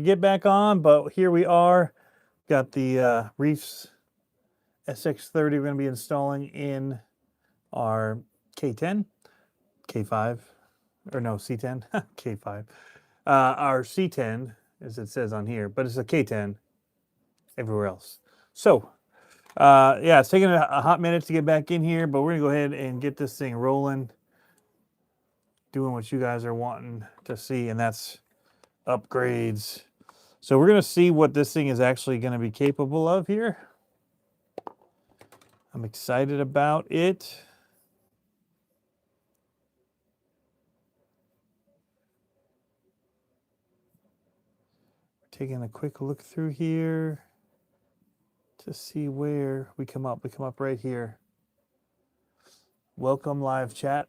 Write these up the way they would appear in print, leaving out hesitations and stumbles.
get back on, but here we are. Got the Reefs SX30 we're going to be installing in our K10, K5, or no, C10, K5. Our C10, as it says on here, but it's a K10 everywhere else. So, yeah, it's taking a hot minute to get back in here, but we're going to go ahead and get this thing rolling, doing what you guys are wanting to see, and that's upgrades. So we're going to see what this thing is actually going to be capable of here. I'm excited about it. Taking a quick look through here to see where we come up. We come up right here. Welcome, live chat.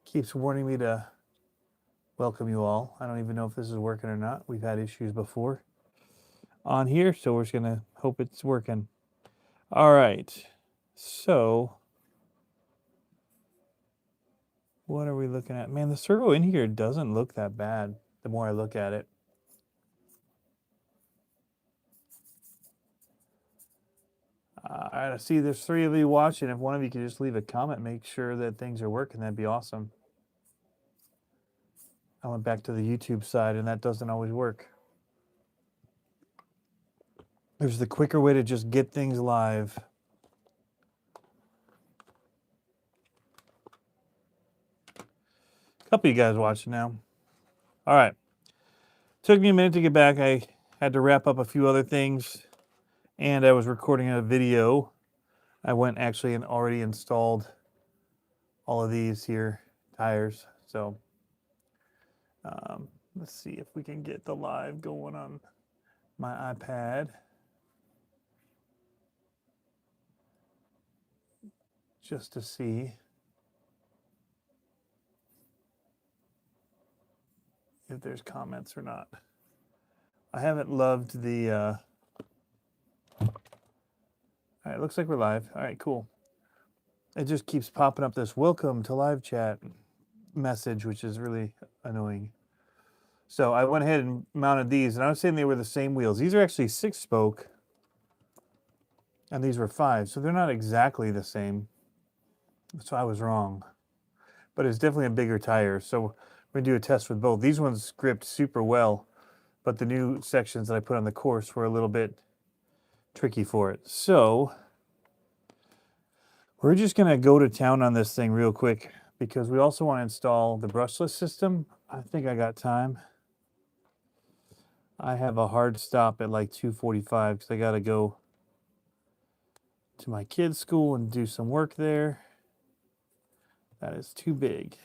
Keeps warning me to welcome you all. I don't even know if this is working or not. We've had issues before on here, so we're just going to hope it's working. All right. So what are we looking at? Man, the servo in here doesn't look that bad the more I look at it. I see there's 3 of you watching. If one of you could just leave a comment, make sure that things are working, that'd be awesome. I went back to the YouTube side, and that doesn't always work. There's the quicker way to just get things live. A couple of you guys watching now. All right. Took me a minute to get back. I had to wrap up a few other things, and I was recording a video. I went actually and already installed all of these here tires. So let's see if we can get the live going on my iPad. Just to see if there's comments or not. I haven't loved the all right, looks like we're live. All right, cool. It just keeps popping up this welcome to live chat message, which is really annoying. So I went ahead and mounted these, and I was saying they were the same wheels. These are actually 6-spoke, and these were 5, so they're not exactly the same. So I was wrong. But it's definitely a bigger tire, so we're going to do a test with both. These ones gripped super well, but the new sections that I put on the course were a little bit tricky for it. So we're just going to go to town on this thing real quick, because we also want to install the brushless system. I think I got time. I have a hard stop at like 2:45 because I got to go to my kids' school and do some work there. That is too big.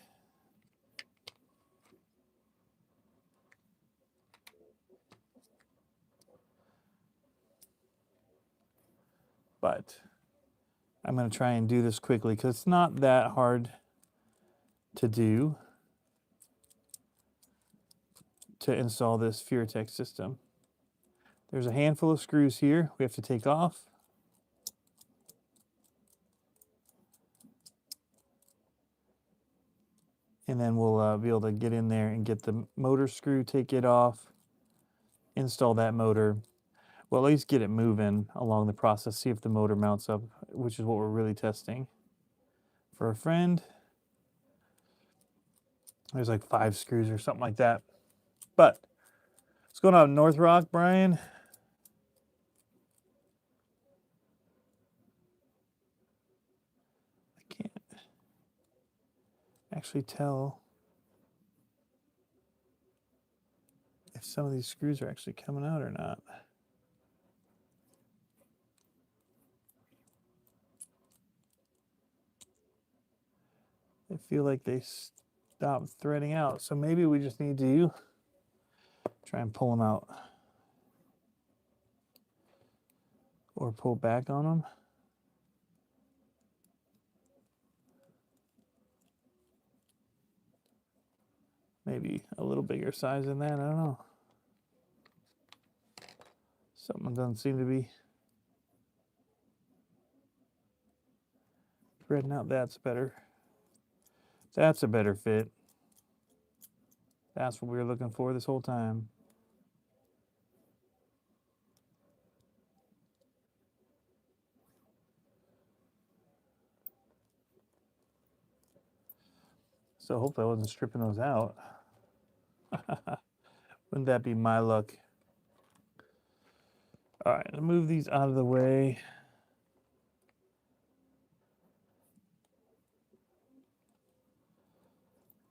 But I'm going to try and do this quickly because it's not that hard to do to install this FureTech system. There's a handful of screws here we have to take off. And then we'll be able to get in there and get the motor screw, take it off, install that motor. Well, at least get it moving along the process, see if the motor mounts up, which is what we're really testing. For a friend, there's like 5 screws or something like that. But what's going on, North Rock, Brian? I can't actually tell if some of these screws are actually coming out or not. I feel like they stopped threading out, so maybe we just need to try and pull them out or pull back on them. Maybe a little bigger size than that, I don't know. Something doesn't seem to be threading out. That's better. That's a better fit. That's what we were looking for this whole time. So hopefully I wasn't stripping those out. Wouldn't that be my luck? All right, I'll move these out of the way.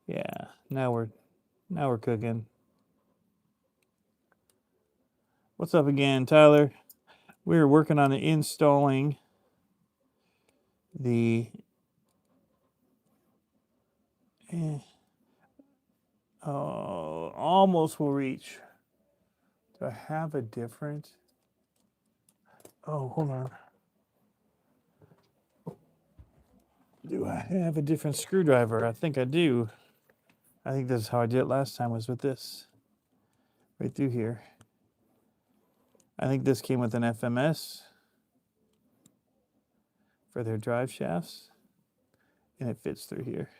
Yeah, now we're cooking. What's up again, Tyler? We're working on installing the almost will reach. Do I have a different? Oh, hold on. Do I have a different screwdriver? I think I do. I think this is how I did it last time, was with this. Right through here. I think this came with an FMS for their drive shafts. And it fits through here.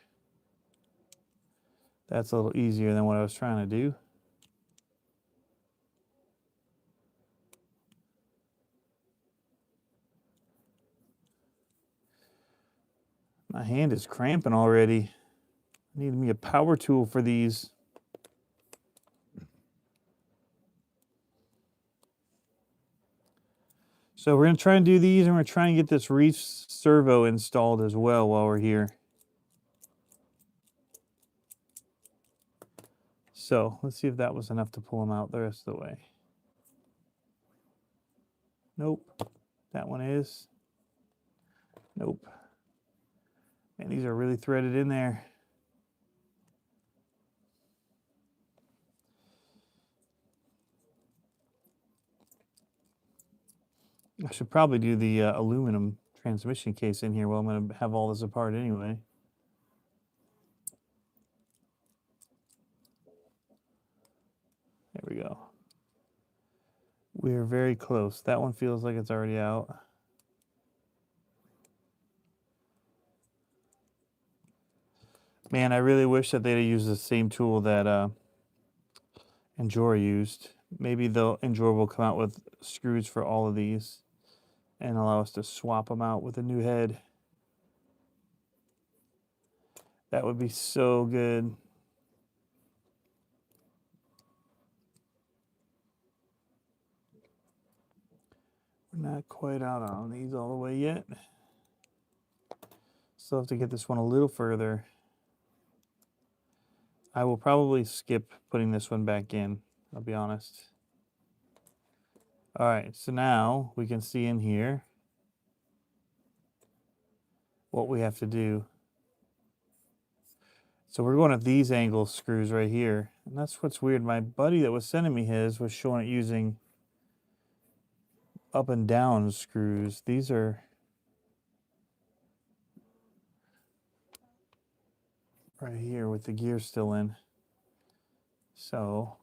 That's a little easier than what I was trying to do. My hand is cramping already. I need me a power tool for these. So we're going to try and do these, and we're trying to get this Reefs Servo installed as well while we're here. So let's see if that was enough to pull them out the rest of the way. Nope. That one is. Nope. Man, these are really threaded in there. I should probably do the aluminum transmission case in here while I'm going to have all this apart anyway. There we go. We're very close. That one feels like it's already out. Man, I really wish that they'd used the same tool that Endura used. Maybe the Endura will come out with screws for all of these and allow us to swap them out with a new head. That would be so good. We're not quite out on these all the way yet. Still have to get this one a little further. I will probably skip putting this one back in, I'll be honest. All right, so now we can see in here what we have to do. So we're going at these angle screws right here. And that's what's weird. My buddy that was sending me his was showing it using up and down screws. These are right here with the gear still in. So,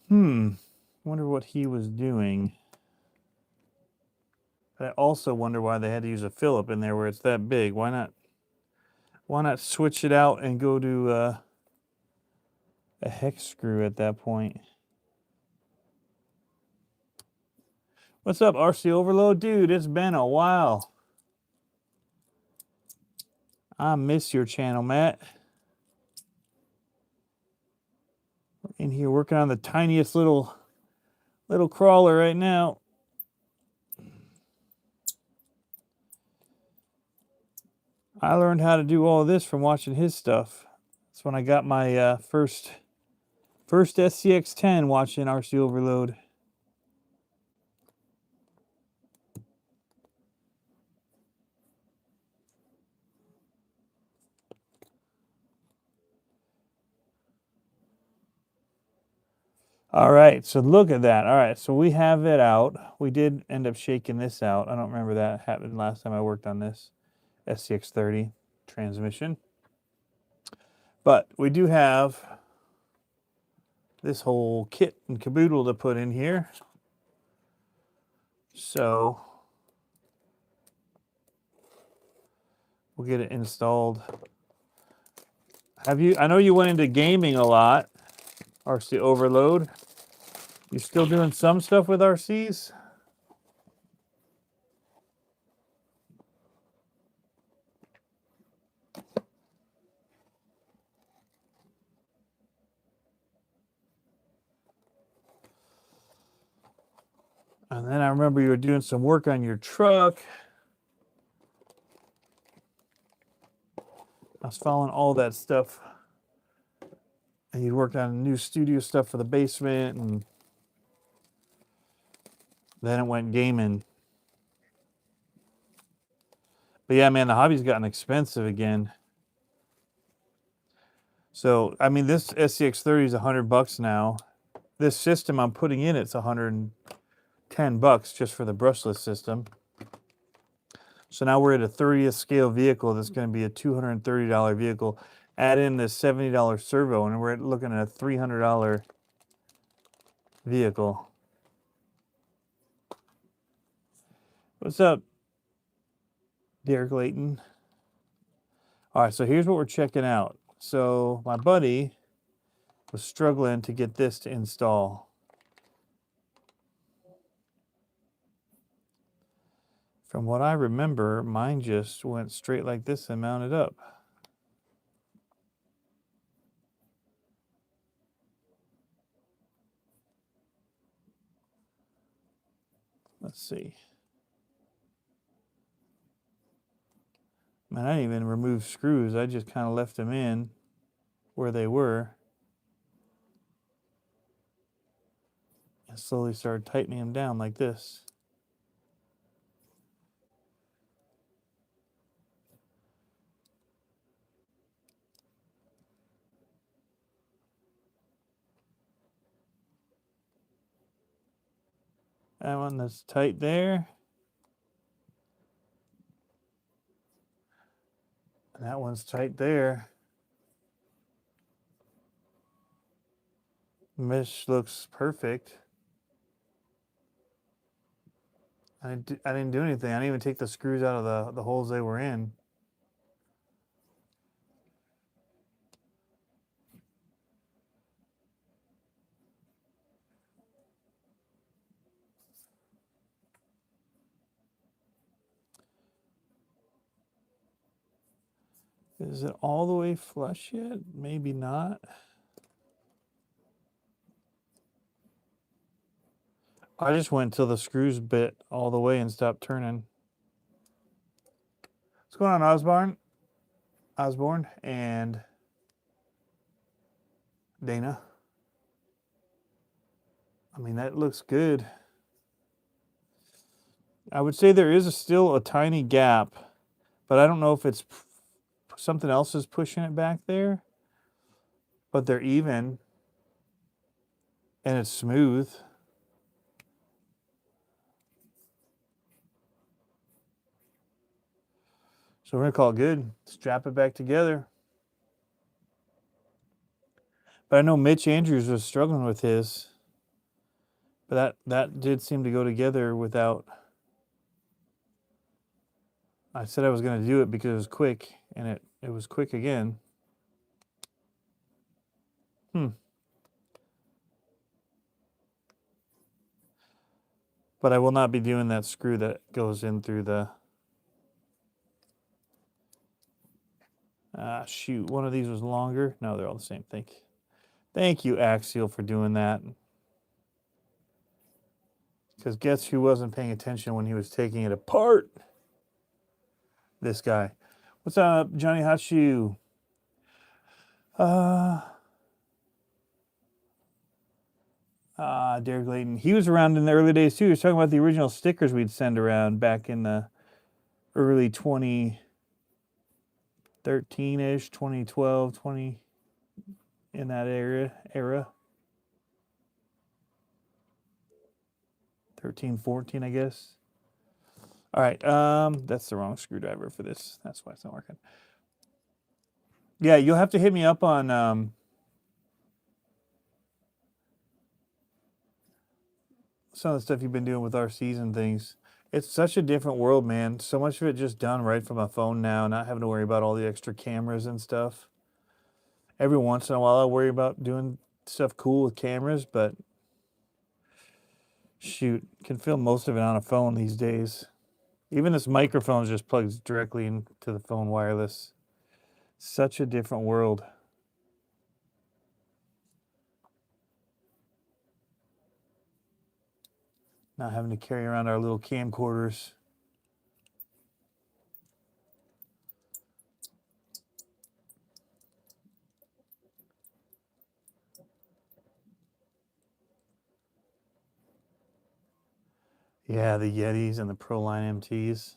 wonder what he was doing. But I also wonder why they had to use a Phillip in there where it's that big. Why not switch it out and go to a hex screw at that point? What's up, RC Overload? Dude, it's been a while. I miss your channel, Matt. We're in here working on the tiniest little crawler right now. I learned how to do all of this from watching his stuff. That's when I got my first SCX10 watching RC Overload. All right, so look at that. All right, so we have it out. We did end up shaking this out. I don't remember that happened last time I worked on this SXC30 transmission. But we do have this whole kit and caboodle to put in here. So we'll get it installed I know you went into gaming a lot. RC Overload. You still doing some stuff with RCs? And then I remember you were doing some work on your truck. I was following all that stuff. And you worked on new studio stuff for the basement, and then it went gaming. But yeah, man, the hobby's gotten expensive again. So, I mean, this SCX30 is $100 now. This system I'm putting in, it's $110 just for the brushless system. So now we're at a 30th scale vehicle that's going to be a $230 vehicle. Add in the $70 servo, and we're looking at a $300 vehicle. What's up, Derek Layton? All right, so here's what we're checking out. So my buddy was struggling to get this to install. From what I remember, mine just went straight like this and mounted up. Let's see. Man, I didn't even remove screws. I just kind of left them in where they were. And slowly started tightening them down like this. That one that's tight there. And that one's tight there. Mesh looks perfect. I didn't do anything. I didn't even take the screws out of the holes they were in. Is it all the way flush yet? Maybe not. I just went till the screws bit all the way and stopped turning. What's going on, Osborne and Dana? I mean, that looks good. I would say there is still a tiny gap, but I don't know if it's something else is pushing it back there. But they're even, and it's smooth. So we're gonna call it good. Strap it back together. But I know Mitch Andrews was struggling with his. But that did seem to go together without. I said I was going to do it because it was quick, and it was quick again. But I will not be doing that screw that goes in through the. Shoot, one of these was longer. No, they're all the same. Thank you, Axial, for doing that. Because guess who wasn't paying attention when he was taking it apart? This guy. What's up, Johnny Hot Shoe? Derek Layton. He was around in the early days too. He was talking about the original stickers we'd send around back in the early 2013-ish, 2012, 20 in that era. 13, 14, I guess. All right, that's the wrong screwdriver for this. That's why it's not working. Yeah, you'll have to hit me up on some of the stuff you've been doing with RCs and things. It's such a different world, man. So much of it just done right from a phone now, not having to worry about all the extra cameras and stuff. Every once in a while, I worry about doing stuff cool with cameras, but shoot, can film most of it on a phone these days. Even this microphone just plugs directly into the phone wireless. Such a different world. Not having to carry around our little camcorders. Yeah, the Yetis and the Proline MTs.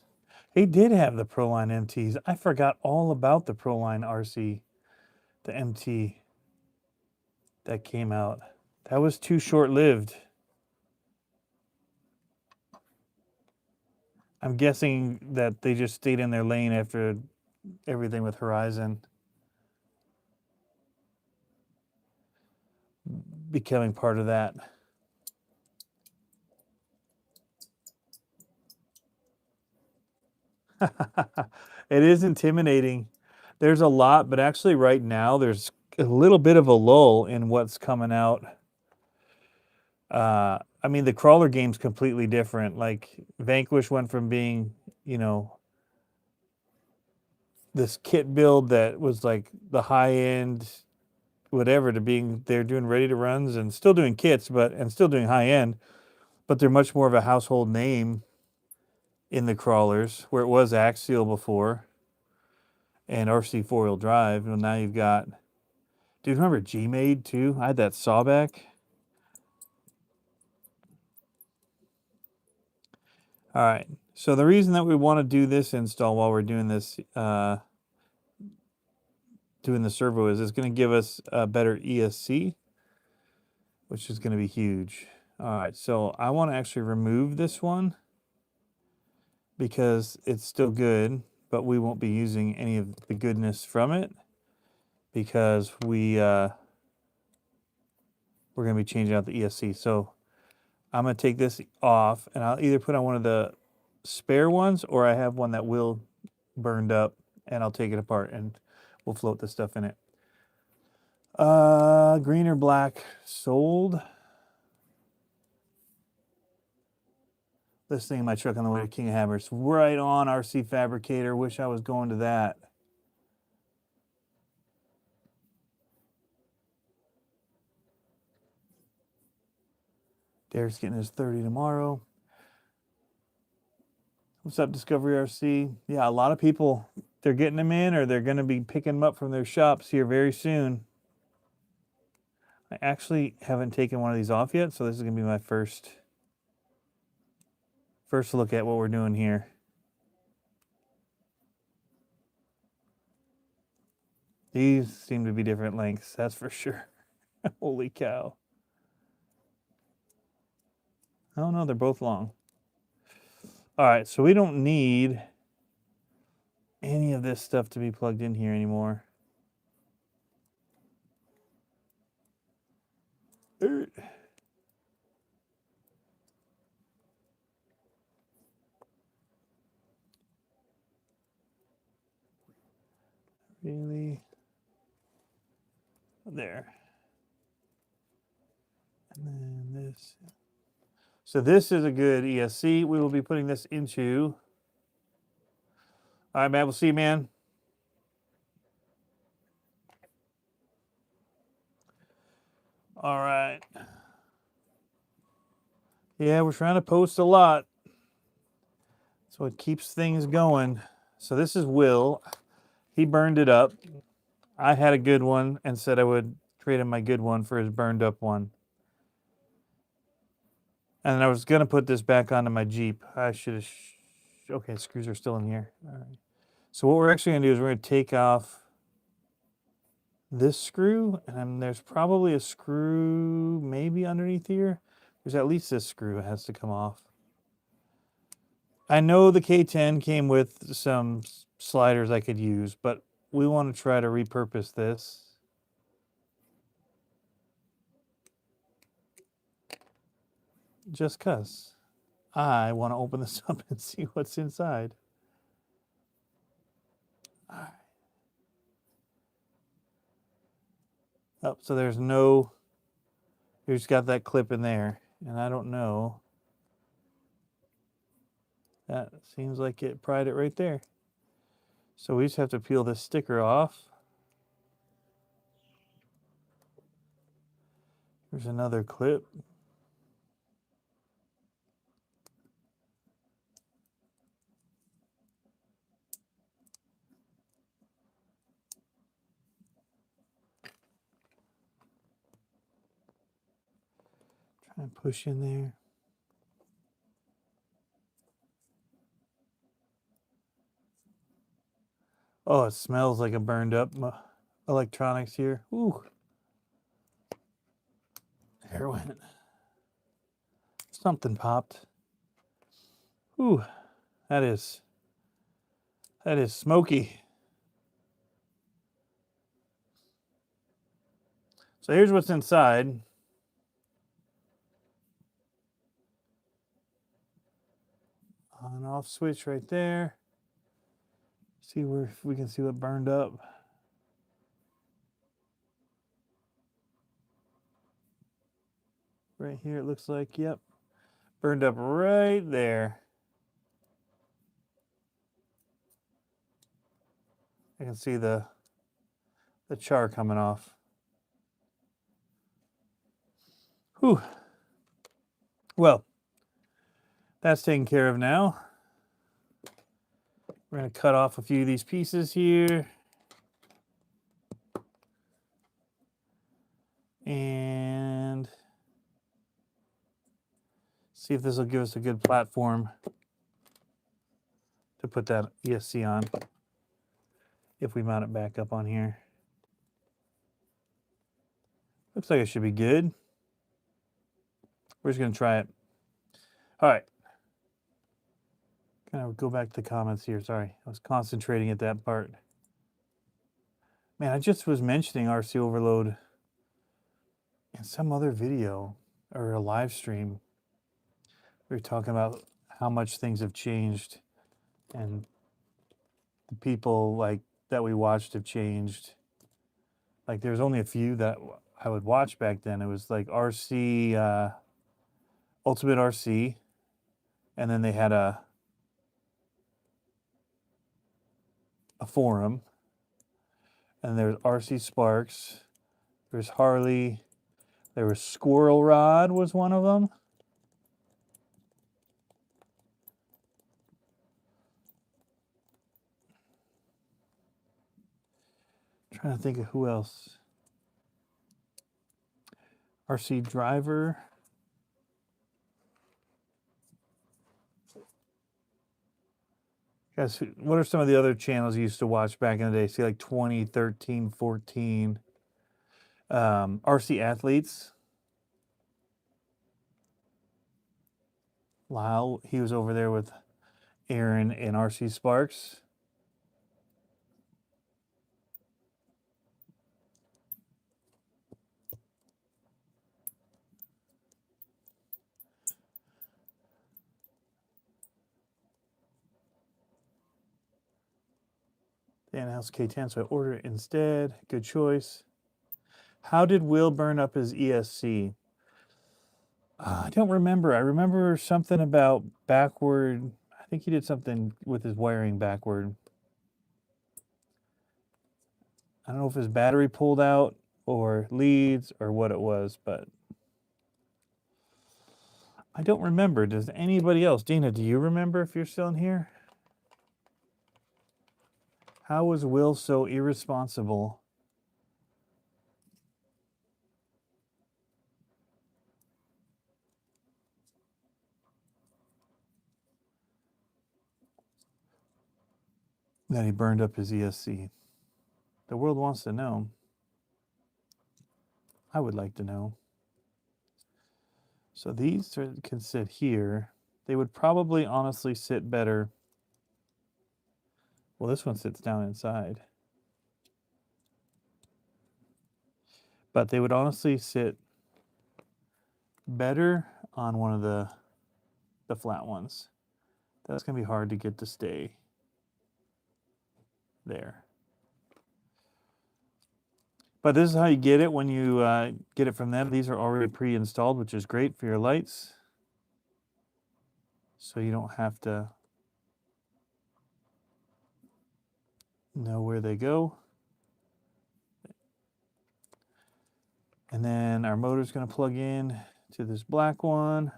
He did have the Proline MTs. I forgot all about the Proline RC, the MT that came out. That was too short-lived. I'm guessing that they just stayed in their lane after everything with Horizon becoming part of that. It is intimidating. There's a lot, but actually right now there's a little bit of a lull in what's coming out. I mean, the crawler game's completely different. Like Vanquish went from being, you know, this kit build that was like the high end whatever to being they're doing ready to runs and still doing kits, but and still doing high end, but they're much more of a household name in the crawlers where it was axial before and RC 4-wheel drive. Well, now you've got, do you remember G-Made too? I had that sawback. All right. So the reason that we want to do this install while we're doing this, doing the servo is it's going to give us a better ESC, which is going to be huge. All right. So I want to actually remove this one because it's still good, but we won't be using any of the goodness from it because we're going to be changing out the ESC. So I'm going to take this off and I'll either put on one of the spare ones or I have one that will burned up and I'll take it apart and we'll float the stuff in it. Green or black sold. This thing in my truck on the way to King of Hammers. Right on, RC Fabricator. Wish I was going to that. Derek's getting his 30 tomorrow. What's up, Discovery RC? Yeah, a lot of people, they're getting them in or they're going to be picking them up from their shops here very soon. I actually haven't taken one of these off yet, so this is going to be my first look at what we're doing here. These seem to be different lengths, that's for sure. Holy cow. Oh no, they're both long. All right, so we don't need any of this stuff to be plugged in here anymore. Really? There. And then this. So this is a good ESC. We will be putting this into. All right, man. We'll see you, man. All right. Yeah, we're trying to post a lot. So it keeps things going. So this is Will. He burned it up. I had a good one and said I would trade him my good one for his burned up one. And I was going to put this back onto my Jeep. I should have... okay, screws are still in here. All right. So what we're actually going to do is we're going to take off this screw. And there's probably a screw maybe underneath here. There's at least this screw that has to come off. I know the K10 came with some sliders I could use, but we want to try to repurpose this. Just 'cause I want to open this up and see what's inside. All right. Oh, so there's no, you just got that clip in there, and I don't know. That seems like it pried it right there. So we just have to peel this sticker off. There's another clip. Try and push in there. Oh, it smells like a burned up electronics here. Ooh. There it went. Something popped. Ooh, that is smoky. So here's what's inside. On off switch right there. See where, if we can see what burned up. Right here it looks like, yep. Burned up right there. I can see the char coming off. Whew. Well, that's taken care of now. We're going to cut off a few of these pieces here. And see if this will give us a good platform to put that ESC on if we mount it back up on here. Looks like it should be good. We're just going to try it. All right. Kind of go back to the comments here. Sorry, I was concentrating at that part. Man, I just was mentioning RC overload in some other video or a live stream. We were talking about how much things have changed and the people like that we watched have changed. Like there's only a few that I would watch back then. It was like RC, Ultimate RC, and then they had a forum, and there's RC Sparks, there's Harley, there was Squirrel Rod was one of them. Trying to think of who else. RC Driver. Guys, what are some of the other channels you used to watch back in the day? See, like 2013, 14. RC Athletes. Lyle, he was over there with Aaron and RC Sparks. Dan House K10, so I order it instead. Good choice. How did Will burn up his ESC? I don't remember. I remember something about backward. I think he did something with his wiring backward. I don't know if his battery pulled out or leads or what it was, but I don't remember. Does anybody else? Dina, do you remember if you're still in here? How was Will so irresponsible? That he burned up his ESC. The world wants to know. I would like to know. So these can sit here. They would probably honestly sit better. Well, this one sits down inside. But they would honestly sit better on one of the flat ones. That's going to be hard to get to stay there. But this is how you get it when you get it from them. These are already pre-installed, which is great for your lights. So you don't have to know where they go. And then our motor's going to plug in to this black one.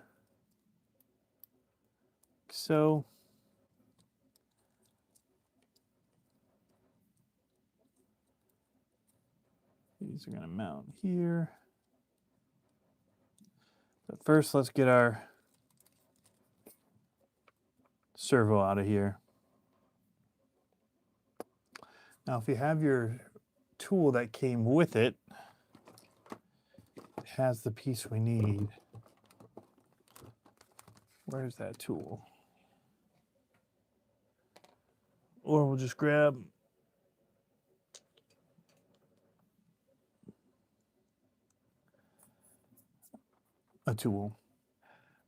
So these are going to mount here. But first, let's get our servo out of here. Now, if you have your tool that came with it, it has the piece we need. Where's that tool? Or we'll just grab a tool.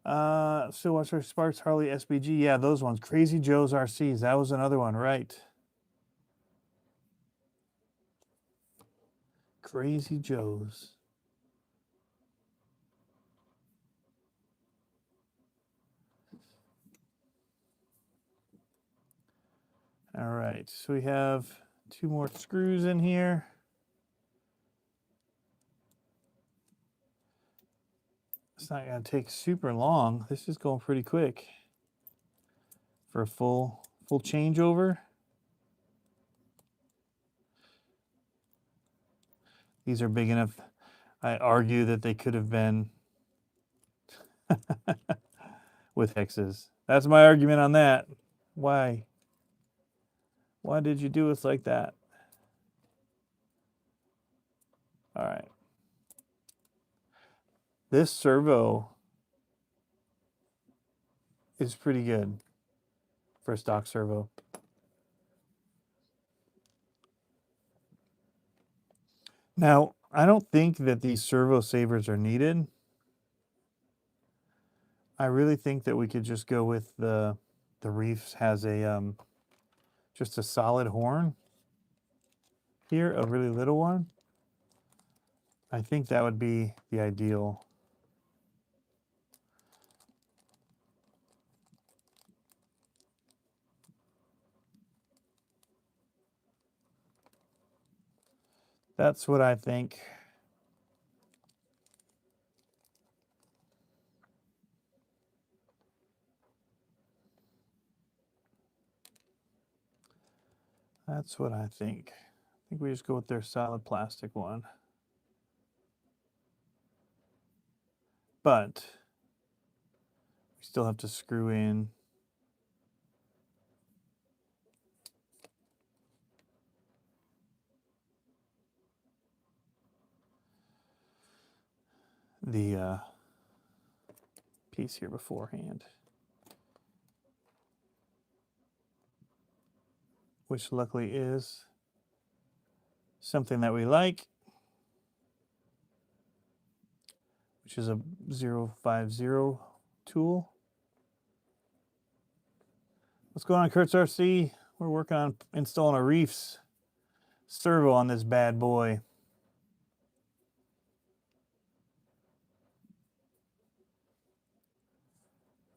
So what's our Sparks Harley SBG? Yeah, those ones. Crazy Joe's RCs. That was another one, right? Crazy Joe's. All right, so we have 2 more screws in here. It's not going to take super long. This is going pretty quick for a full changeover. These are big enough. I argue that they could have been with hexes. That's my argument on that. Why? Why did you do us like that? All right. This servo is pretty good for a stock servo. Now, I don't think that these servo savers are needed. I really think that we could just go with the Reefs has a just a solid horn here, a really little one. I think that would be the ideal. That's what I think. That's what I think. I think we just go with their solid plastic one. But we still have to screw in the piece here beforehand, which luckily is something that we like, which is a 050 tool. What's going on, CCxRC? We're working on installing a Reefs servo on this bad boy.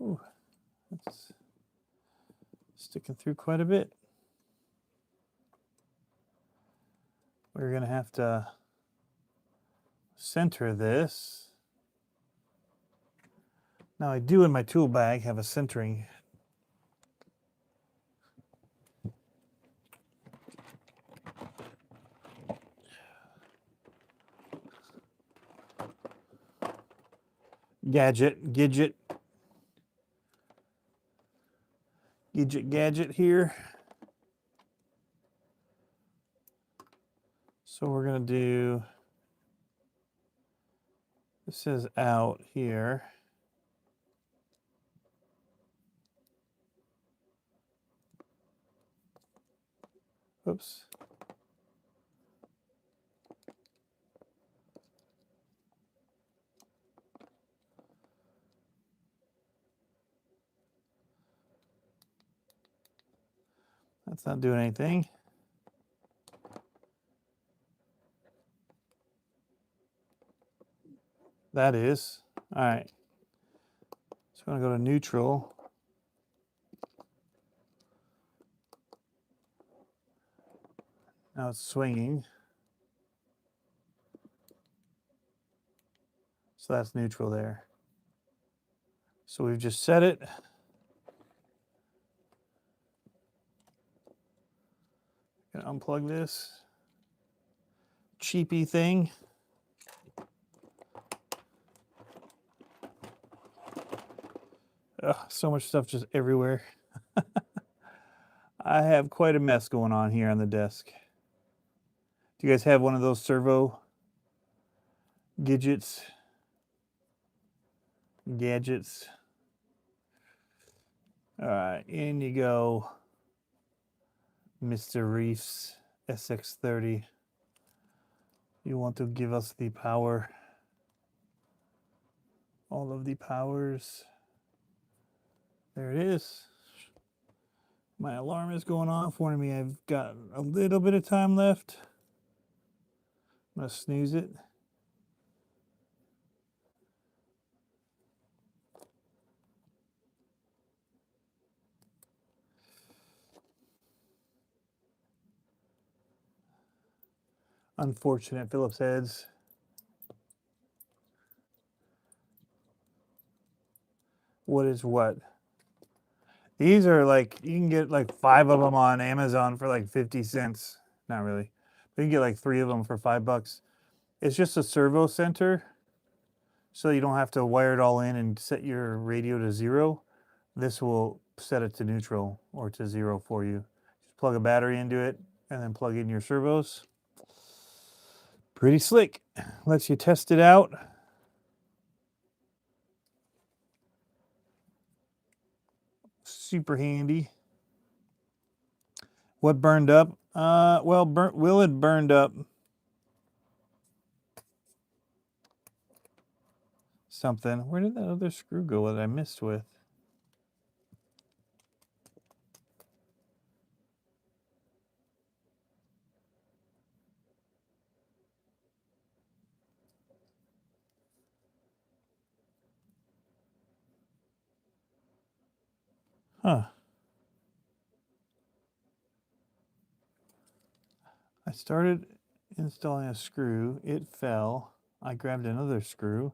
Ooh, that's sticking through quite a bit. We're going to have to center this. Now I do in my tool bag have a centering. Gadget here. So we're going to do, this is out here. Oops. That's not doing anything. That is. All right. So I'm going to go to neutral. Now it's swinging. So that's neutral there. So we've just set it. Gonna unplug this cheapy thing. Ugh, so much stuff just everywhere. I have quite a mess going on here on the desk. Do you guys have one of those Servo gadgets? All right, in you go, Mr. Reefs SX30. You want to give us the power. All of the powers. There it is. My alarm is going off, warning me I've got a little bit of time left. I'm going to snooze it. Unfortunate Phillips heads. What is what? These are like, you can get like 5 of them on Amazon for like 50 cents. Not really. But you can get like 3 of them for $5. It's just a servo center, so you don't have to wire it all in and set your radio to 0. This will set it to neutral or to 0 for you. Just plug a battery into it and then plug in your servos. Pretty slick. Lets you test it out. Super handy. What burned up? Well, Will had burned up something. Where did that other screw go that I missed with? Huh. I started installing a screw. It fell. I grabbed another screw.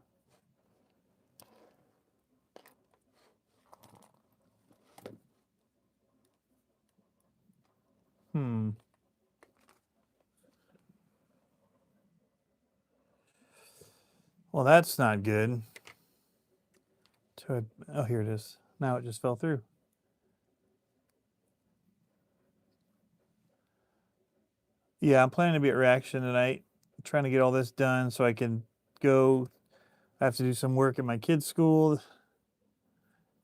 Well, that's not good. Oh, here it is. Now it just fell through. Yeah, I'm planning to be at Reaction tonight. I'm trying to get all this done so I can go. I have to do some work at my kids' school.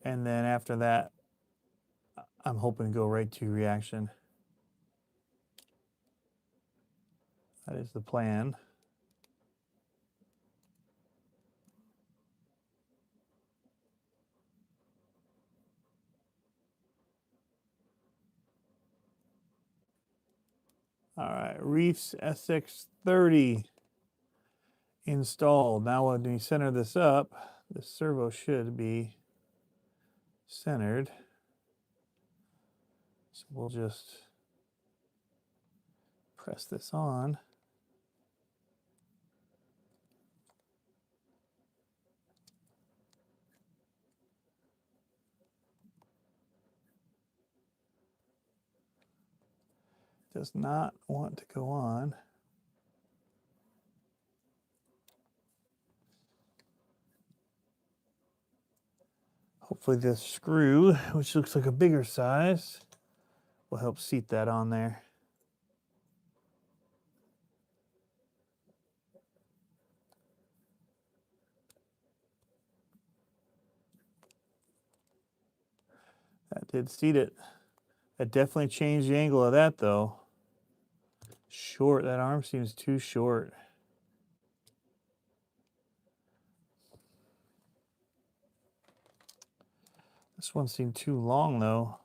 And then after that, I'm hoping to go right to Reaction. That is the plan. All right, Reefs SX30 installed. Now when we center this up, the servo should be centered. So we'll just press this on. Does not want to go on. Hopefully this screw, which looks like a bigger size, will help seat that on there. That did seat it. That definitely changed the angle of that though. Short, that arm seems too short. This one seemed too long though.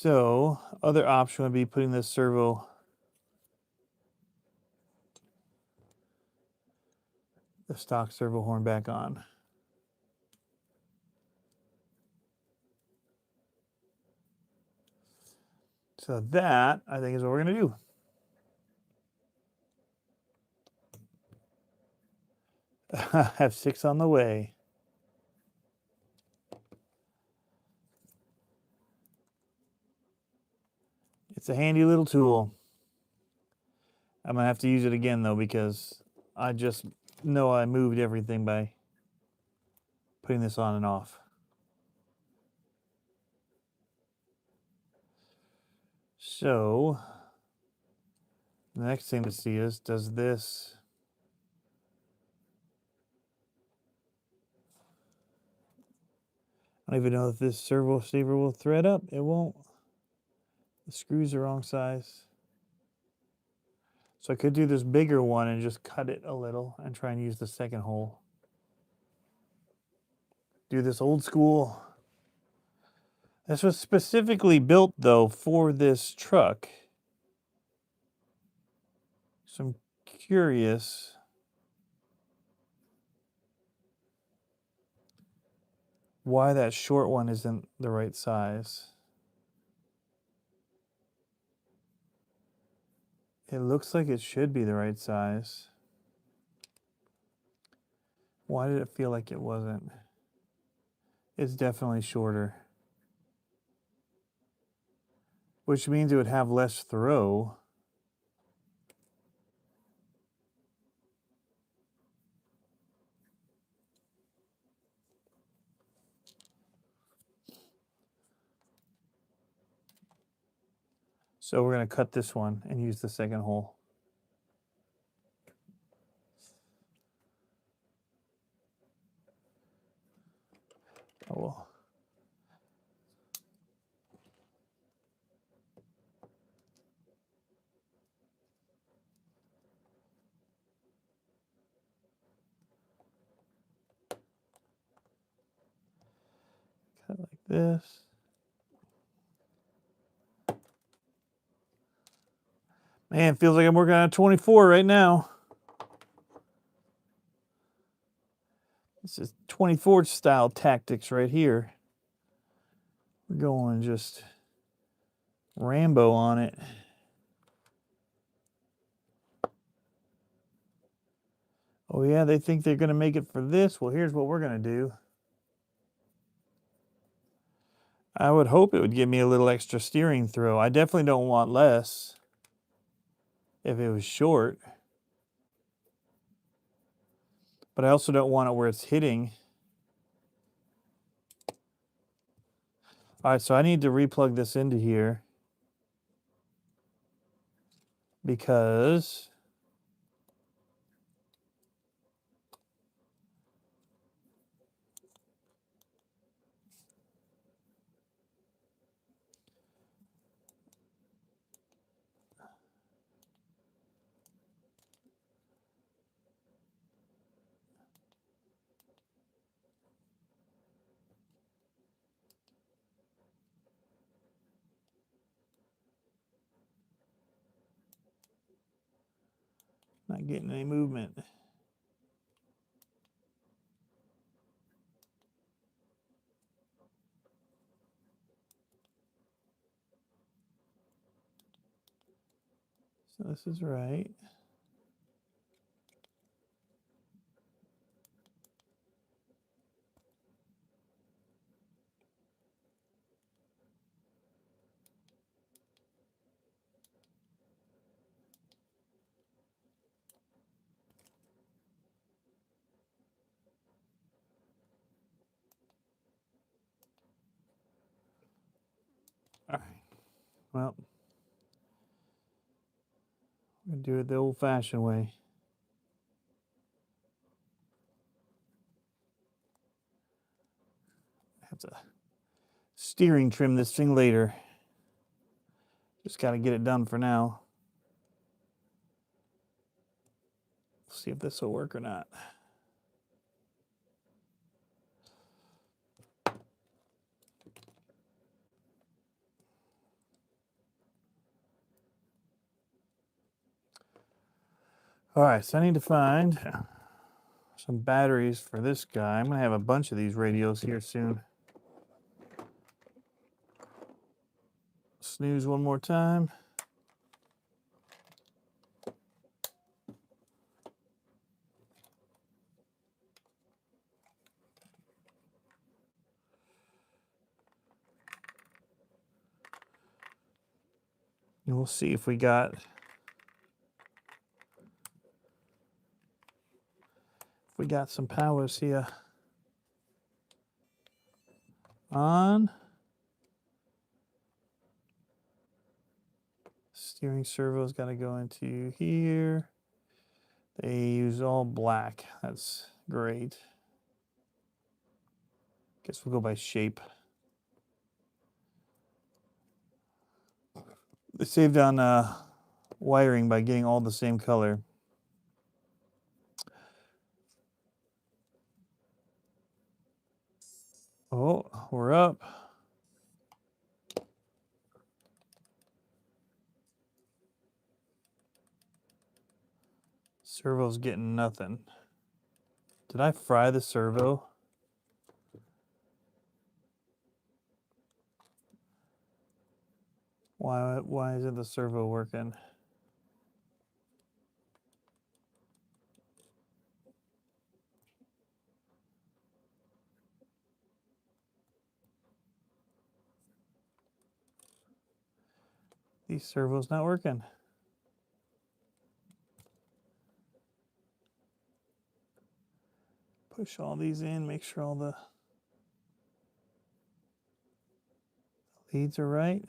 So, other option would be putting this servo the stock servo horn back on. So that, I think, is what we're going to do. I have 6 on the way. It's a handy little tool. I'm going to have to use it again, though, because I just know I moved everything by putting this on and off. So, the next thing to see is, does this... I don't even know if this servo receiver will thread up. It won't. The screw's the wrong size. So I could do this bigger one and just cut it a little and try and use the second hole. Do this old school. This was specifically built, though, for this truck. So I'm curious why that short one isn't the right size. It looks like it should be the right size. Why did it feel like it wasn't? It's definitely shorter. Which means it would have less throw. So we're going to cut this one and use the second hole. Oh well. Cut like this. Man, feels like I'm working on a 24 right now. This is 24 style tactics right here. We're going just Rambo on it. Oh yeah, they think they're going to make it for this. Well, here's what we're going to do. I would hope it would give me a little extra steering throw. I definitely don't want less if it was short. But I also don't want it where it's hitting. All right, so I need to replug this into here because not getting any movement. So this is right. All right. Well, we're going to do it the old-fashioned way. I have to steering trim this thing later. Just got to get it done for now. See if this will work or not. All right, so I need to find some batteries for this guy. I'm gonna have a bunch of these radios here soon. Snooze one more time. And we'll see if we got some powers here. On. Steering servo's got to go into here. They use all black. That's great. Guess we'll go by shape. They saved on wiring by getting all the same color. Oh, we're up. Servo's getting nothing. Did I fry the servo? Why isn't the servo working? These servos not working. Push all these in, make sure all the leads are right.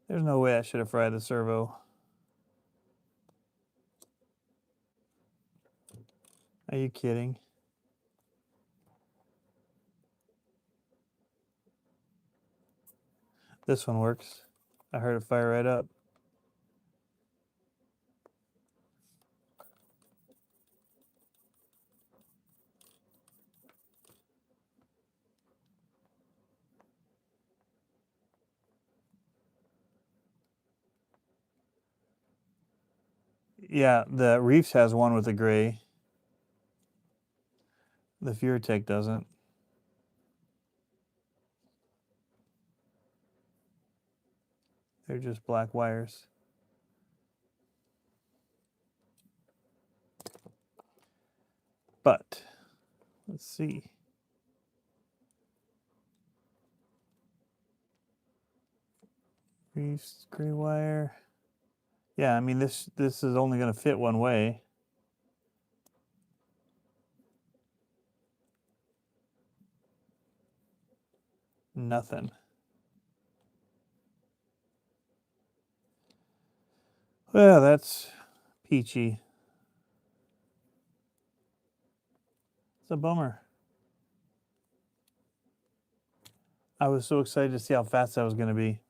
There's no way I should have fried the servo. Are you kidding? This one works. I heard it fire right up. Yeah, the Reefs has one with a gray. The Furatech doesn't. They're just black wires. But let's see. Reefs gray wire. Yeah, I mean this is only going to fit one way. Nothing. Well, that's peachy. It's a bummer. I was so excited to see how fast that was going to be.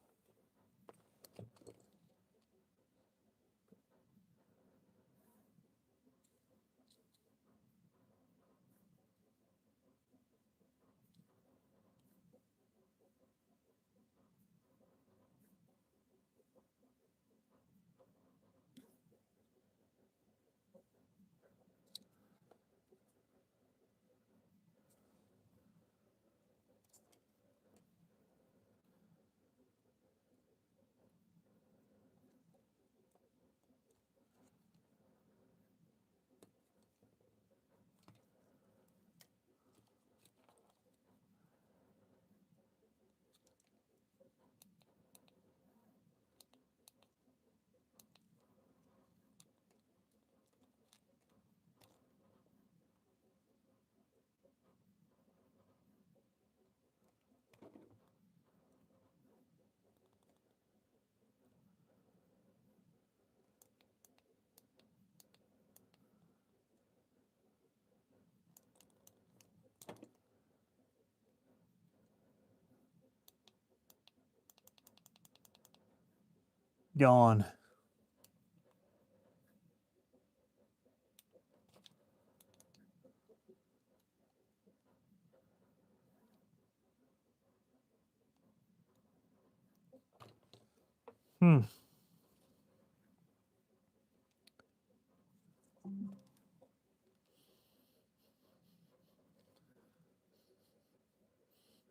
Gone.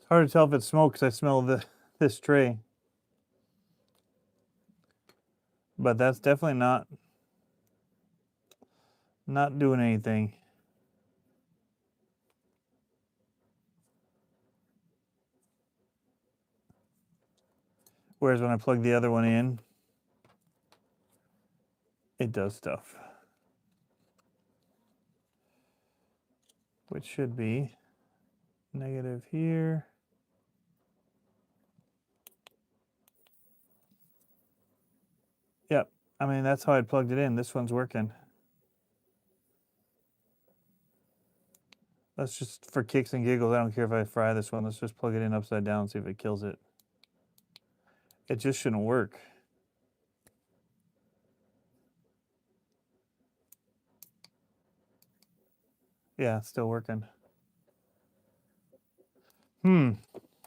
hard to tell if it's smoke because I smell this tray. But that's definitely not doing anything. Whereas when I plug the other one in, it does stuff. Which should be negative here. Yep. I mean, that's how I plugged it in. This one's working. Let's just, for kicks and giggles, I don't care if I fry this one. Let's just plug it in upside down and see if it kills it. It just shouldn't work. Yeah, it's still working.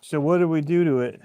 So what did we do to it?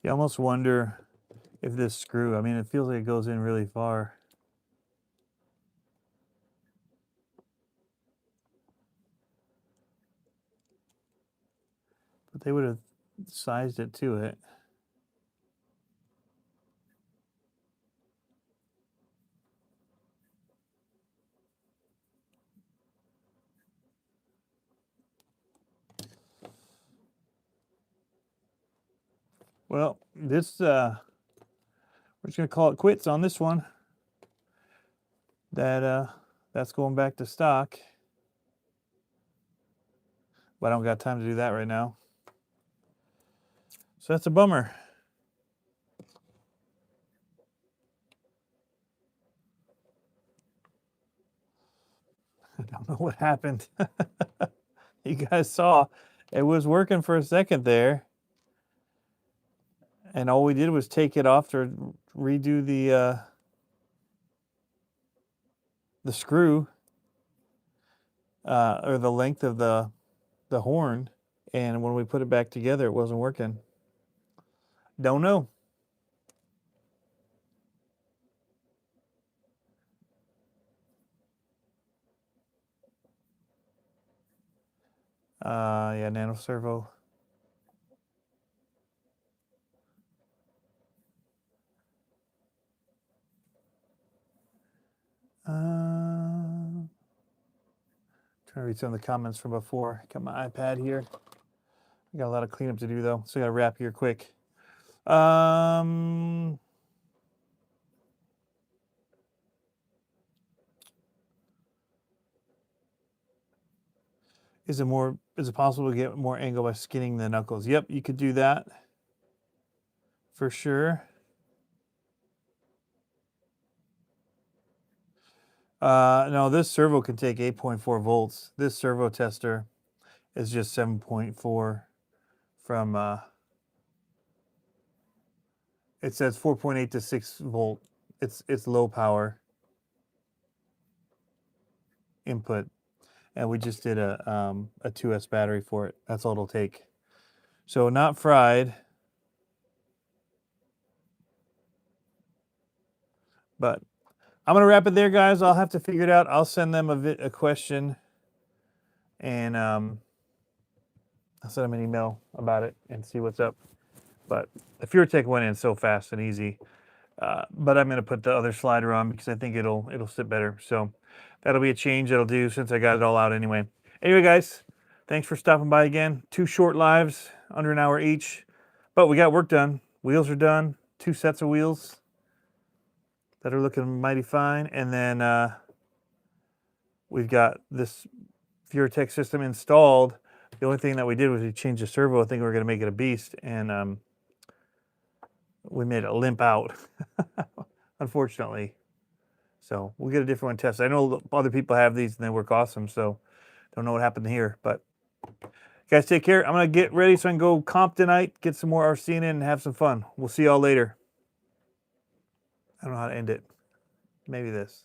You almost wonder if this screw, I mean, it feels like it goes in really far. But they would have sized it to it. Well, this, we're just going to call it quits on this one. That's going back to stock. But I don't got time to do that right now. So that's a bummer. I don't know what happened. You guys saw it was working for a second there. And all we did was take it off to redo the screw or the length of the horn. And when we put it back together, it wasn't working. Don't know. Yeah, Nano Servo. Trying to read some of the comments from before. Got my iPad here. I got a lot of cleanup to do though, so I got to wrap here quick. Is it possible to get more angle by skinning the knuckles? Yep, you could do that for sure. No, this servo can take 8.4 volts. This servo tester is just 7.4 from, it says 4.8 to 6 volt. It's low power input. And we just did a 2S battery for it. That's all it'll take. So not fried. But I'm going to wrap it there, guys. I'll have to figure it out. I'll send them a question. And I'll send them an email about it and see what's up. But the FureTech went in so fast and easy. But I'm going to put the other slider on because I think it'll sit better. So that'll be a change that'll do since I got it all out anyway. Anyway, guys, thanks for stopping by again. 2 short lives, under an hour each. But we got work done. Wheels are done. 2 sets of wheels that are looking mighty fine. And then we've got this FureTech system installed. The only thing that we did was we changed the servo. I think we were going to make it a beast. And we made it limp out, unfortunately. So we'll get a different one tested. I know other people have these and they work awesome, so don't know what happened here. But Guys, take care. I'm going to get ready so I can go comp tonight, get some more RC in and have some fun. We'll see y'all later. I don't know how to end it. Maybe this.